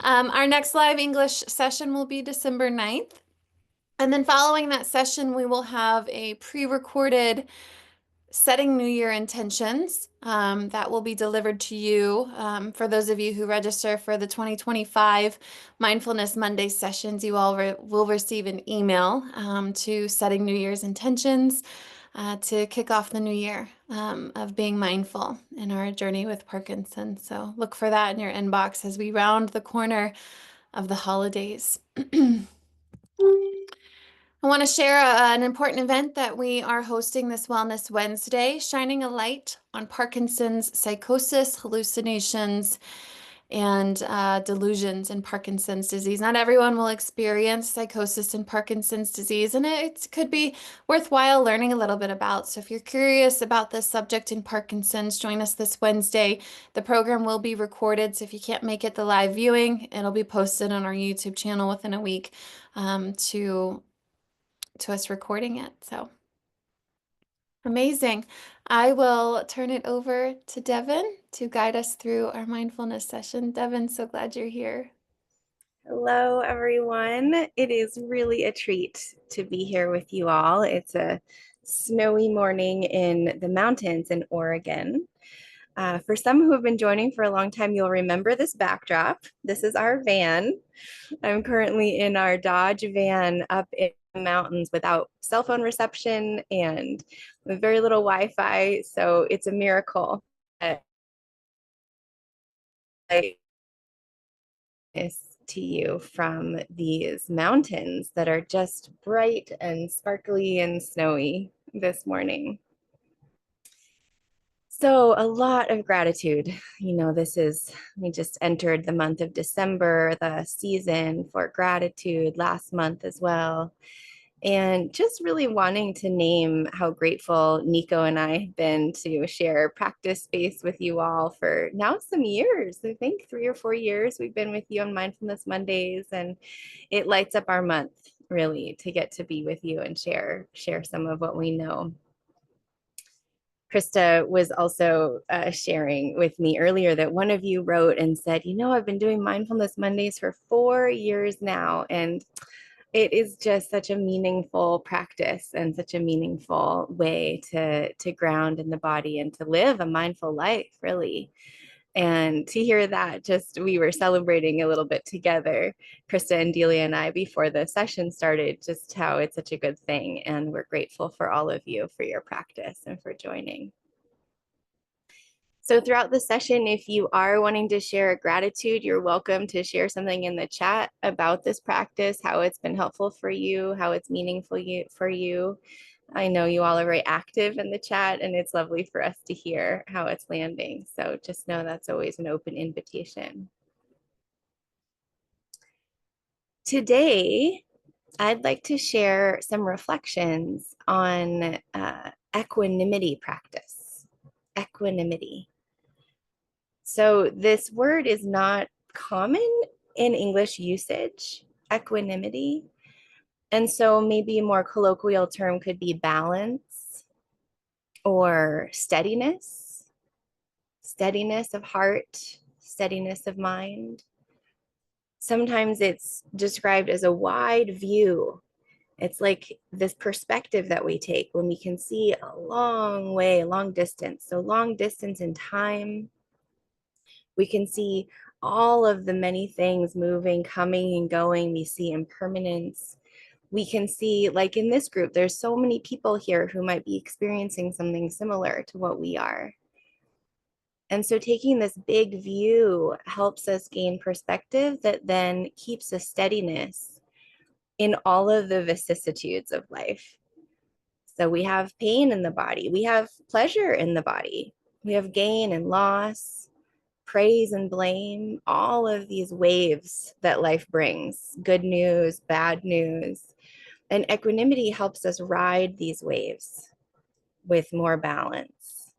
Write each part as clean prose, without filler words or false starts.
Our next live English session will be December 9th. And then following that session, we will have a pre-recorded setting New Year intentions that will be delivered to you. For those of you who register for the 2025 Mindfulness Monday sessions, you all will receive an email to setting New Year's intentions to kick off the new year of being mindful in our journey with Parkinson. So look for that in your inbox as we round the corner of the holidays. I want to share an important event that we are hosting this Wellness Wednesday, shining a light on Parkinson's psychosis, hallucinations, and delusions in Parkinson's disease. Not everyone will experience psychosis in Parkinson's disease, and it could be worthwhile learning a little bit about. So if you're curious about this subject in Parkinson's, join us this Wednesday. The program will be recorded, so if you can't make it the live viewing, it'll be posted on our YouTube channel within a week to us recording it. So amazing. I will turn it over to Devin to guide us through our mindfulness session. Devin, so glad you're here. Hello, everyone. It is really a treat to be here with you all. It's a snowy morning in the mountains in Oregon. For some who have been joining for a long time, you'll remember this backdrop. This is our van. I'm currently in our Dodge van up in the mountains without cell phone reception and with very little Wi-Fi, so it's a miracle. To you from these mountains that are just bright and sparkly and snowy this morning. So a lot of gratitude. We just entered the month of December, the season for gratitude last month as well. And just really wanting to name how grateful Nico and I have been to share practice space with you all for now some years. I think 3 or 4 years we've been with you on Mindfulness Mondays, and it lights up our month really to get to be with you and share some of what we know. Krista was also sharing with me earlier that one of you wrote and said, I've been doing Mindfulness Mondays for 4 years now, and it is just such a meaningful practice and such a meaningful way to ground in the body and to live a mindful life, really. And to hear that, just we were celebrating a little bit together, Krista and Delia and I, before the session started, just how it's such a good thing. And we're grateful for all of you for your practice and for joining. So throughout the session, if you are wanting to share a gratitude, you're welcome to share something in the chat about this practice, how it's been helpful for you, how it's meaningful for you. I know you all are very active in the chat, and it's lovely for us to hear how it's landing. So just know that's always an open invitation. Today, I'd like to share some reflections on equanimity practice. Equanimity. So this word is not common in English usage, equanimity. And so maybe a more colloquial term could be balance or steadiness, steadiness of heart, steadiness of mind. Sometimes it's described as a wide view. It's like this perspective that we take when we can see a long way, a long distance. So long distance in time. We can see all of the many things moving, coming and going. We see impermanence. We can see, like in this group, there's so many people here who might be experiencing something similar to what we are. And so taking this big view helps us gain perspective that then keeps a steadiness in all of the vicissitudes of life. So we have pain in the body, we have pleasure in the body, we have gain and loss, praise and blame, all of these waves that life brings, good news, bad news. And equanimity helps us ride these waves with more balance.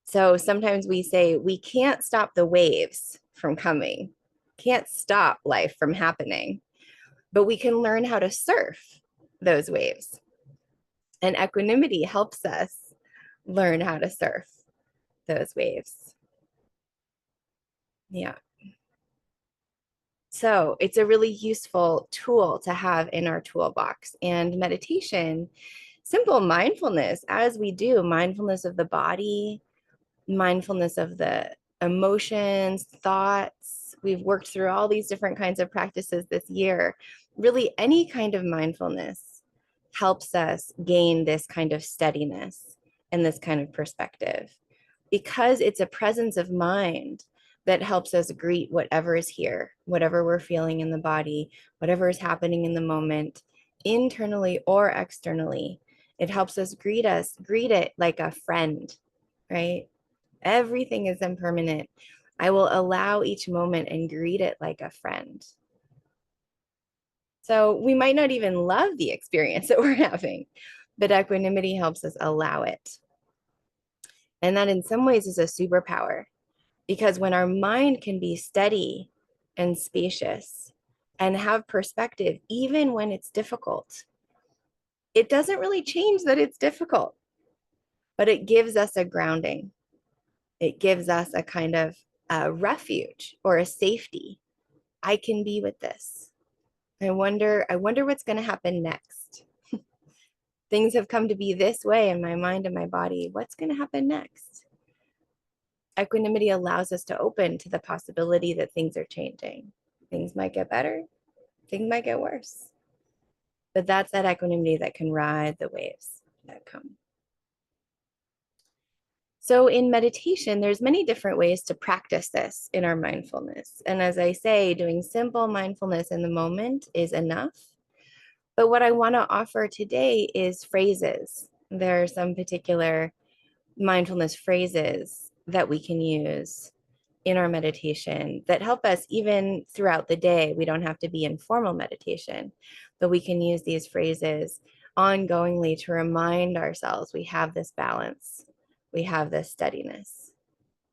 So sometimes we say we can't stop the waves from coming, can't stop life from happening, but we can learn how to surf those waves. And equanimity helps us learn how to surf those waves. Yeah. So it's a really useful tool to have in our toolbox. And meditation, simple mindfulness, as we do mindfulness of the body, mindfulness of the emotions, thoughts. We've worked through all these different kinds of practices this year. Really, any kind of mindfulness helps us gain this kind of steadiness and this kind of perspective because it's a presence of mind that helps us greet whatever is here, whatever we're feeling in the body, whatever is happening in the moment, internally or externally. It helps us greet it like a friend, right? Everything is impermanent. I will allow each moment and greet it like a friend. So we might not even love the experience that we're having, but equanimity helps us allow it. And that in some ways is a superpower because when our mind can be steady and spacious and have perspective, even when it's difficult, it doesn't really change that it's difficult, but it gives us a grounding. It gives us a kind of a refuge or a safety. I can be with this. I wonder what's going to happen next. Things have come to be this way in my mind and my body. What's going to happen next? Equanimity allows us to open to the possibility that things are changing. Things might get better, things might get worse. But that's that equanimity that can ride the waves that come. So in meditation, there's many different ways to practice this in our mindfulness. And as I say, doing simple mindfulness in the moment is enough. But what I want to offer today is phrases. There are some particular mindfulness phrases that we can use in our meditation that help us even throughout the day. We don't have to be in formal meditation, but we can use these phrases ongoingly to remind ourselves we have this balance, we have this steadiness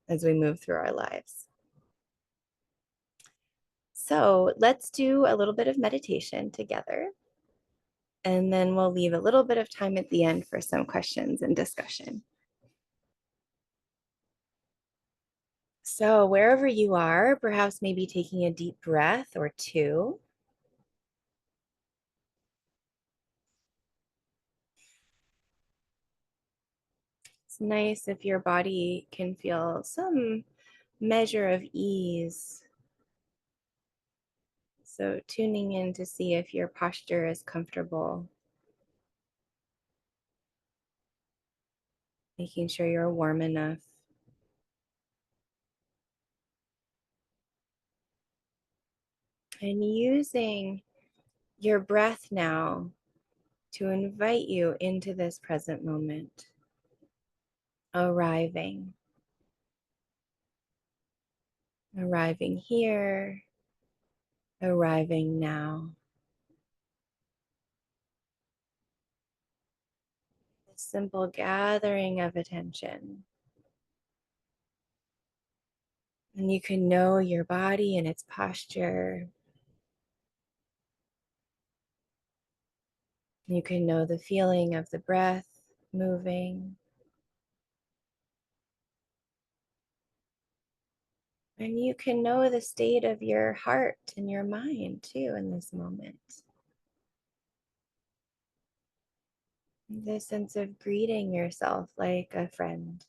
as we move through our lives. So let's do a little bit of meditation together, and then we'll leave a little bit of time at the end for some questions and discussion. So wherever you are, perhaps maybe taking a deep breath or two. It's nice if your body can feel some measure of ease. So tuning in to see if your posture is comfortable, making sure you're warm enough. And using your breath now to invite you into this present moment, arriving, arriving here, arriving now. A simple gathering of attention. And you can know your body and its posture. You can know the feeling of the breath moving. And you can know the state of your heart and your mind too in this moment. This sense of greeting yourself like a friend.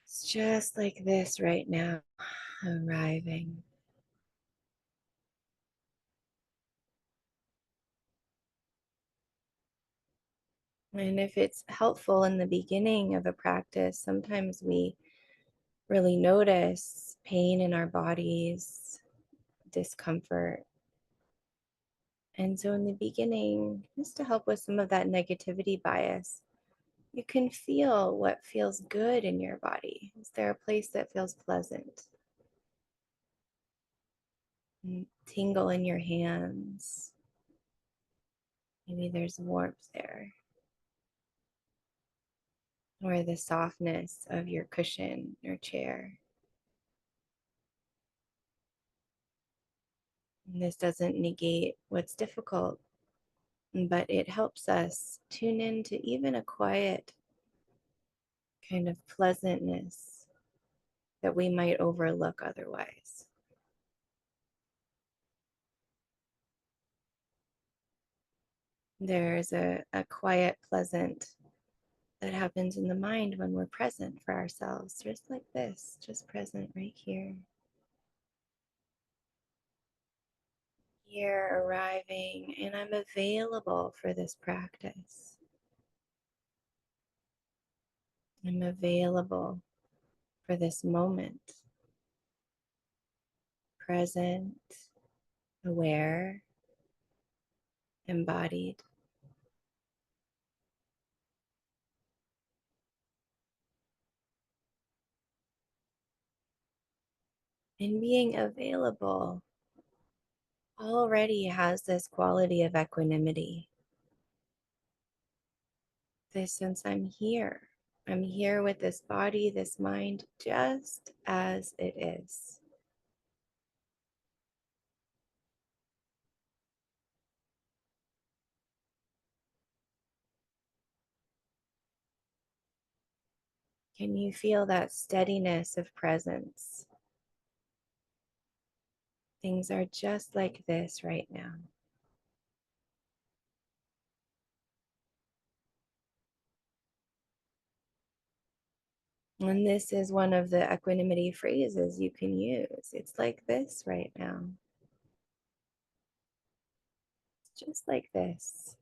It's just like this right now, arriving. And if it's helpful in the beginning of a practice, sometimes we really notice pain in our bodies, discomfort. And so, in the beginning, just to help with some of that negativity bias, you can feel what feels good in your body. Is there a place that feels pleasant? Tingle in your hands. Maybe there's warmth there. Or the softness of your cushion or chair. And this doesn't negate what's difficult, but it helps us tune into even a quiet kind of pleasantness that we might overlook otherwise. There's a quiet, pleasant that happens in the mind when we're present for ourselves, just like this, just present right here. Here, arriving, and I'm available for this practice. I'm available for this moment. Present, aware, embodied. And being available already has this quality of equanimity. This sense I'm here. I'm here with this body, this mind, just as it is. Can you feel that steadiness of presence? Things are just like this right now. And this is one of the equanimity phrases you can use. It's like this right now. It's just like this.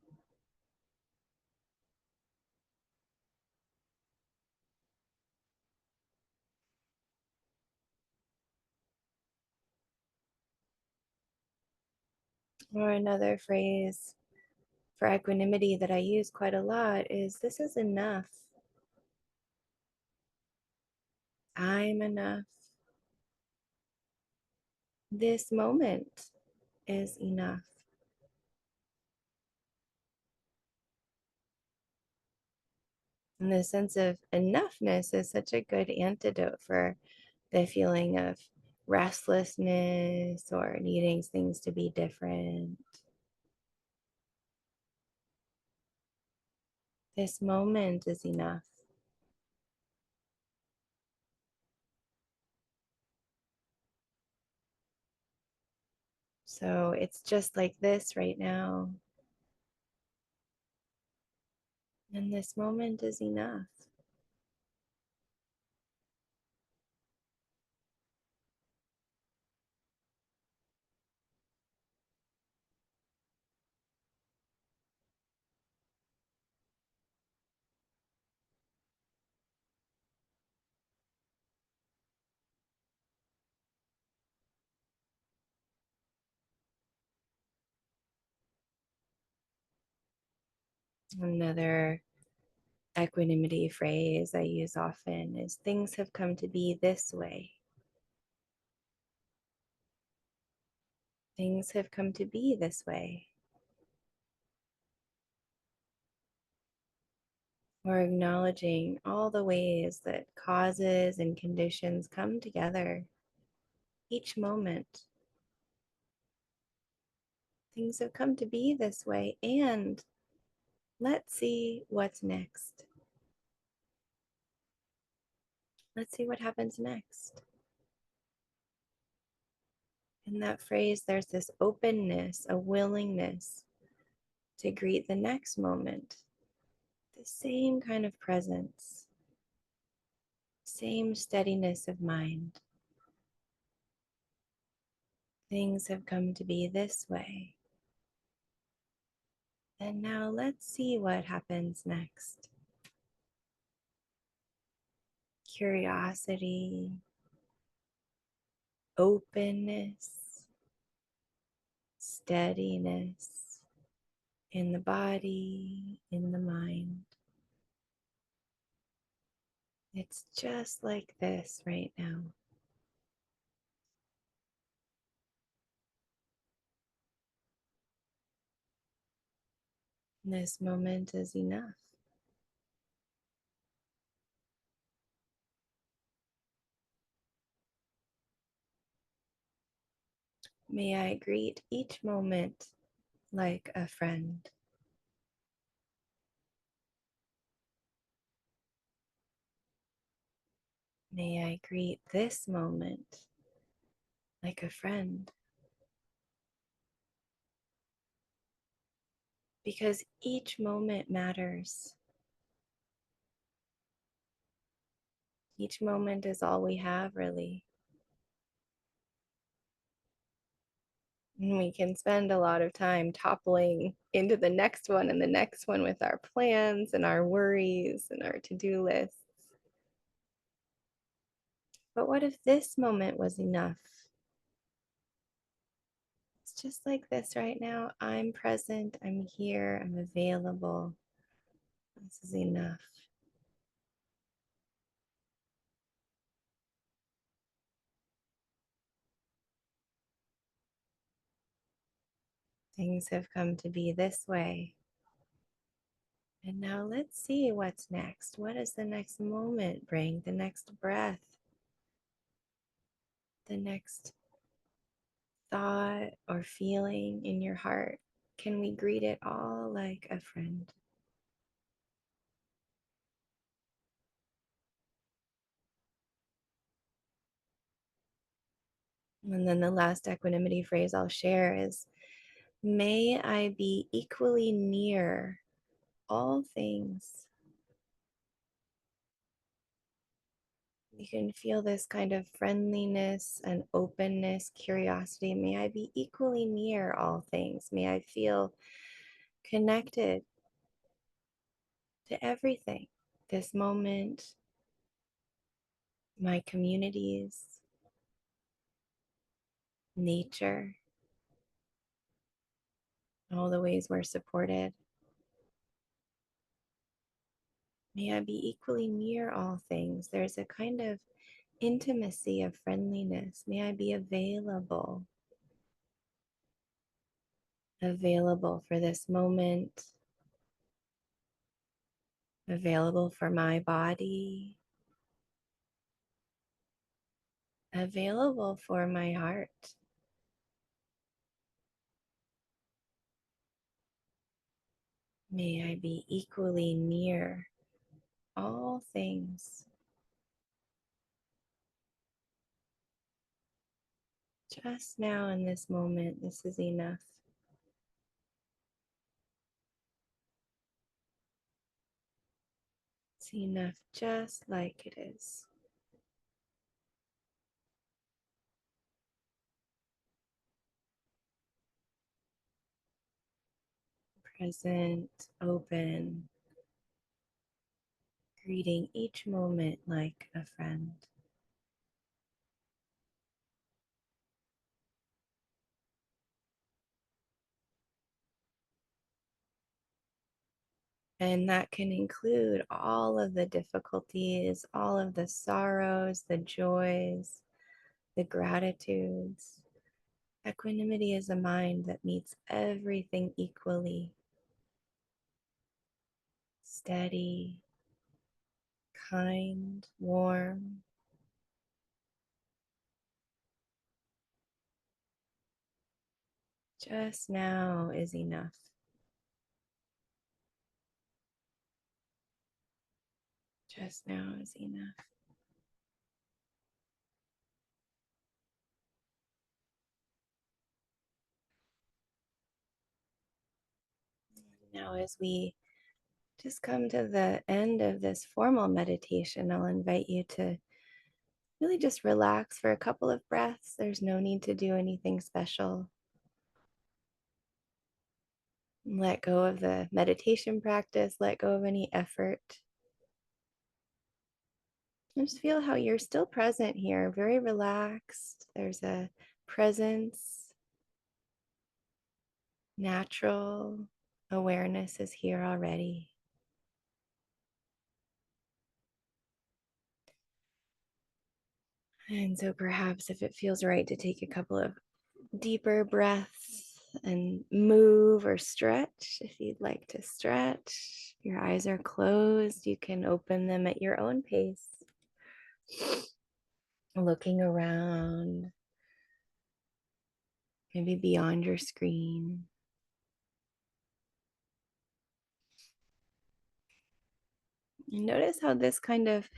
Or another phrase for equanimity that I use quite a lot is this is enough. I'm enough. This moment is enough. And the sense of enoughness is such a good antidote for the feeling of restlessness or needing things to be different. This moment is enough. So it's just like this right now. And this moment is enough. Another equanimity phrase I use often is things have come to be this way. Things have come to be this way. Or acknowledging all the ways that causes and conditions come together each moment. Things have come to be this way, and let's see what's next. Let's see what happens next. In that phrase, there's this openness, a willingness to greet the next moment, the same kind of presence, same steadiness of mind. Things have come to be this way. And now let's see what happens next. Curiosity, openness, steadiness in the body, in the mind. It's just like this right now. This moment is enough. May I greet each moment like a friend. May I greet this moment like a friend, because each moment matters. Each moment is all we have, really. And we can spend a lot of time toppling into the next one and the next one with our plans and our worries and our to-do lists. But what if this moment was enough? It's just like this right now. I'm present, I'm here, I'm available. This is enough. Things have come to be this way. And now let's see what's next. What does the next moment bring? The next breath, the next thought or feeling in your heart. Can we greet it all like a friend? And then the last equanimity phrase I'll share is, may I be equally near all things. You can feel this kind of friendliness and openness, curiosity. May I be equally near all things. May I feel connected to everything. This moment, my communities, nature, all the ways we're supported. May I be equally near all things. There's a kind of intimacy of friendliness. May I be available, available for this moment, available for my body, available for my heart. May I be equally near all things. Just now in this moment, this is enough. It's enough just like it is. Present, open, greeting each moment like a friend. And that can include all of the difficulties, all of the sorrows, the joys, the gratitudes. Equanimity is a mind that meets everything equally, steady, kind, warm. Just now is enough. Just now is enough. Now, as we just come to the end of this formal meditation, I'll invite you to really just relax for a couple of breaths. There's no need to do anything special. Let go of the meditation practice, let go of any effort. And just feel how you're still present here, very relaxed. There's a presence, natural awareness is here already. And so perhaps if it feels right to take a couple of deeper breaths and move or stretch, if you'd like to stretch, your eyes are closed, you can open them at your own pace. Looking around, maybe beyond your screen. And notice how this kind of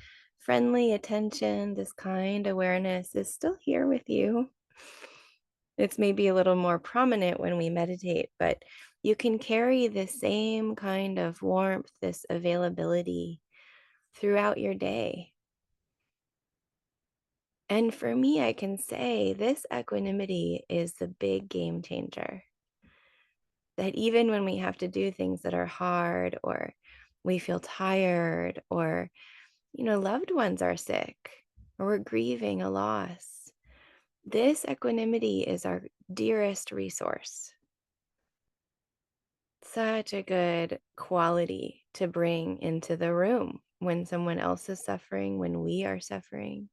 friendly attention, this kind awareness is still here with you. It's maybe a little more prominent when we meditate, but you can carry the same kind of warmth, this availability throughout your day. And for me, I can say this equanimity is the big game changer. That even when we have to do things that are hard, or we feel tired, or, loved ones are sick, or we're grieving a loss, this equanimity is our dearest resource. Such a good quality to bring into the room when someone else is suffering, when we are suffering.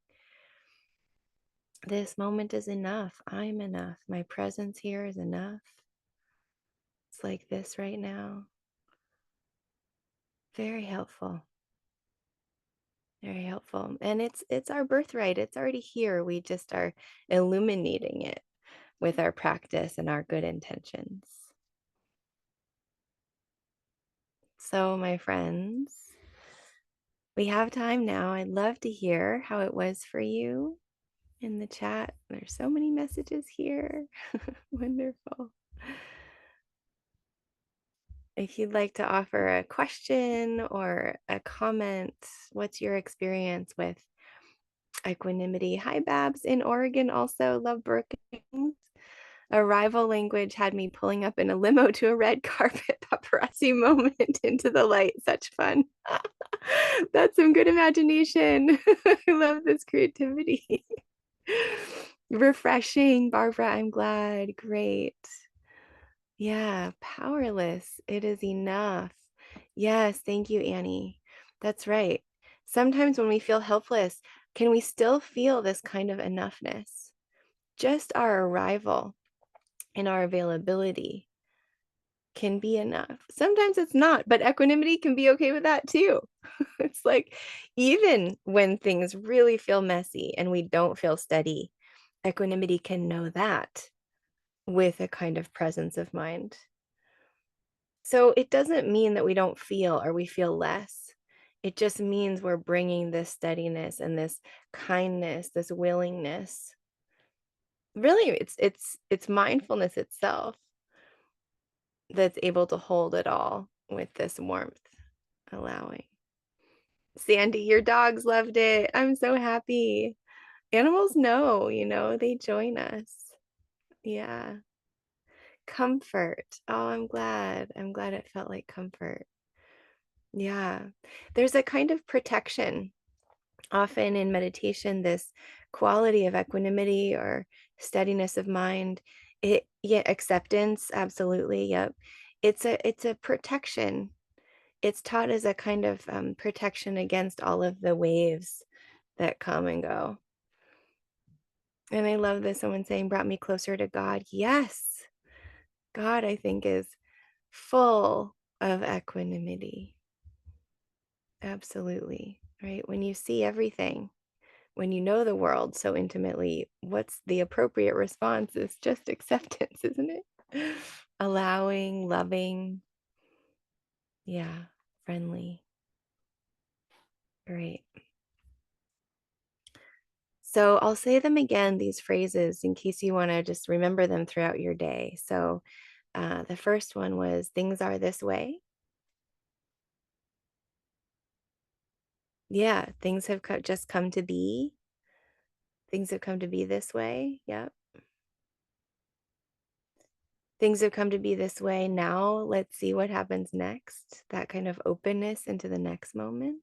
This moment is enough. I'm enough. My presence here is enough. It's like this right now. Very helpful. Very helpful. And it's our birthright. It's already here. We just are illuminating it with our practice and our good intentions. So, my friends, we have time now. I'd love to hear how it was for you in the chat. There's so many messages here. Wonderful. If you'd like to offer a question or a comment, what's your experience with equanimity? Hi, Babs in Oregon, also love Brookings. Arrival language had me pulling up in a limo to a red carpet paparazzi moment into the light. Such fun. That's some good imagination. I love this creativity. Refreshing, Barbara. I'm glad. Great. Yeah, powerless. It is enough. Yes, thank you, Annie. That's right. Sometimes when we feel helpless, can we still feel this kind of enoughness? Just our arrival and our availability can be enough. Sometimes it's not, but equanimity can be okay with that too. It's like, even when things really feel messy and we don't feel steady, equanimity can know that with a kind of presence of mind. So it doesn't mean that we don't feel or we feel less. It just means we're bringing this steadiness and this kindness, this willingness. Really, it's mindfulness itself that's able to hold it all with this warmth, allowing. Sandy, your dogs loved it. I'm so happy. Animals know, they join us. Yeah. Comfort. Oh, I'm glad. I'm glad it felt like comfort. Yeah. There's a kind of protection often in meditation, this quality of equanimity or steadiness of mind. Yeah, acceptance, absolutely. Yep. It's a protection. It's taught as a kind of protection against all of the waves that come and go. And I love this, someone saying, brought me closer to God. Yes, God, I think, is full of equanimity. Absolutely. Right. When you see everything, when you know the world so intimately, what's the appropriate response is just acceptance, isn't it? Allowing, loving. Yeah. Friendly. Great. So I'll say them again, these phrases, in case you want to just remember them throughout your day. So the first one was, things are this way. Yeah, things have just come to be. Things have come to be this way. Yep. Things have come to be this way. Now let's see what happens next. That kind of openness into the next moment.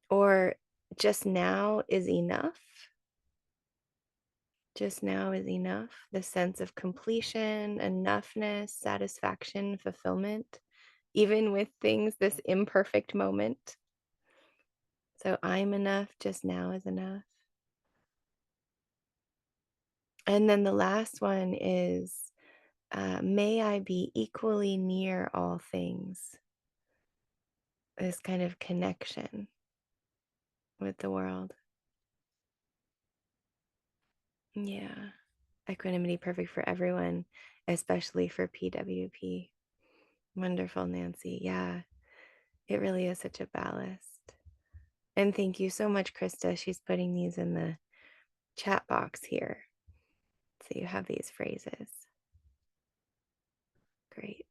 Or just now is enough. Just now is enough. The sense of completion, enoughness, satisfaction, fulfillment, even with things, this imperfect moment. So I'm enough. Just now is enough. And then the last one is, may I be equally near all things. This kind of connection with the world. Yeah. Equanimity, perfect for everyone, especially for PWP. Wonderful, Nancy. Yeah. It really is such a ballast. And thank you so much, Krista. She's putting these in the chat box here. So you have these phrases. Great.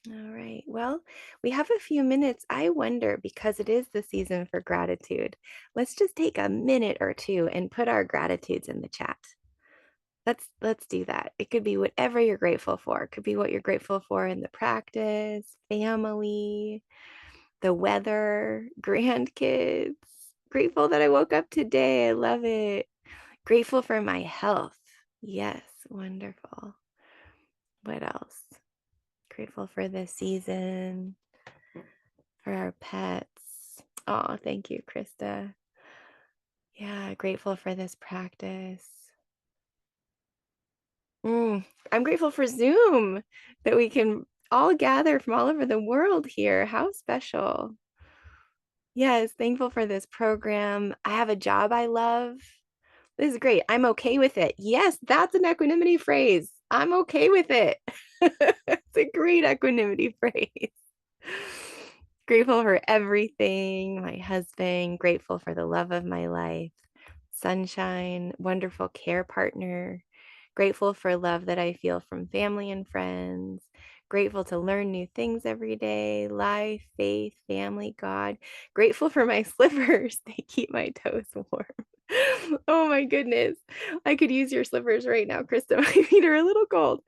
All right. Well, we have a few minutes. I wonder, because it is the season for gratitude, let's just take a minute or two and put our gratitudes in the chat. Let's do that. It could be whatever you're grateful for. It could be what you're grateful for in the practice, family, the weather, grandkids. Grateful that I woke up today. I love it. Grateful for my health. Yes, wonderful. What else? Grateful for this season, for our pets. Oh, thank you, Krista. Yeah, grateful for this practice. I'm grateful for Zoom, that we can all gather from all over the world here. How special. Yes, thankful for this program. I have a job I love. This is great. I'm okay with it. Yes, that's an equanimity phrase. I'm okay with it. It's a great equanimity phrase. Grateful for everything, my husband, grateful for the love of my life, sunshine, wonderful care partner, grateful for love that I feel from family and friends, grateful to learn new things every day, life, faith, family, God, grateful for my slippers. They keep my toes warm. Oh my goodness. I could use your slippers right now, Krista. My feet are a little cold.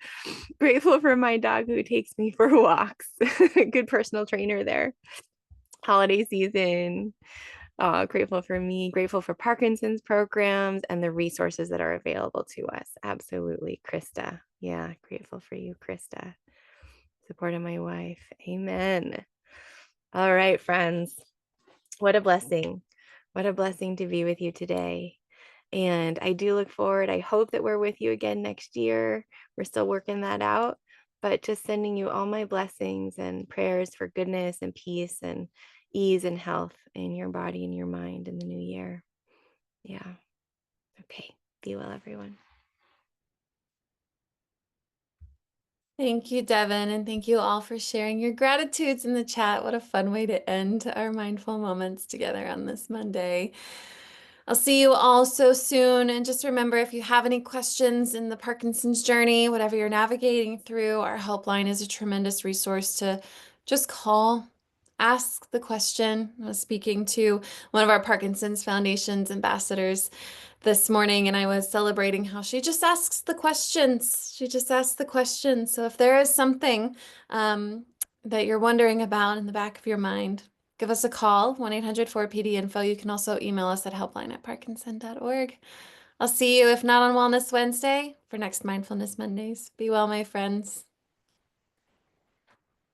Grateful for my dog who takes me for walks. Good personal trainer there. Holiday season. Grateful for me, grateful for Parkinson's programs and the resources that are available to us. Absolutely, Krista. Yeah, grateful for you, Krista. Supporting my wife. Amen. All right, friends. What a blessing. What a blessing to be with you today. And I do look forward. I hope that we're with you again next year. We're still working that out, but just sending you all my blessings and prayers for goodness and peace and ease and health in your body and your mind in the new year. Yeah. Okay. Be well, everyone. Thank you, Devin, and thank you all for sharing your gratitudes in the chat. What a fun way to end our mindful moments together on this Monday. I'll see you all so soon. And just remember, if you have any questions in the Parkinson's journey, whatever you're navigating through, our helpline is a tremendous resource to just call, ask the question. I was speaking to one of our Parkinson's Foundation's ambassadors this morning, and I was celebrating how she just asks the questions. She just asks the questions. So if there is something that you're wondering about in the back of your mind, give us a call, 1-800-4PD-INFO. You can also email us at helpline@parkinson.org. I'll see you, if not on Wellness Wednesday, for next Mindfulness Mondays. Be well, my friends.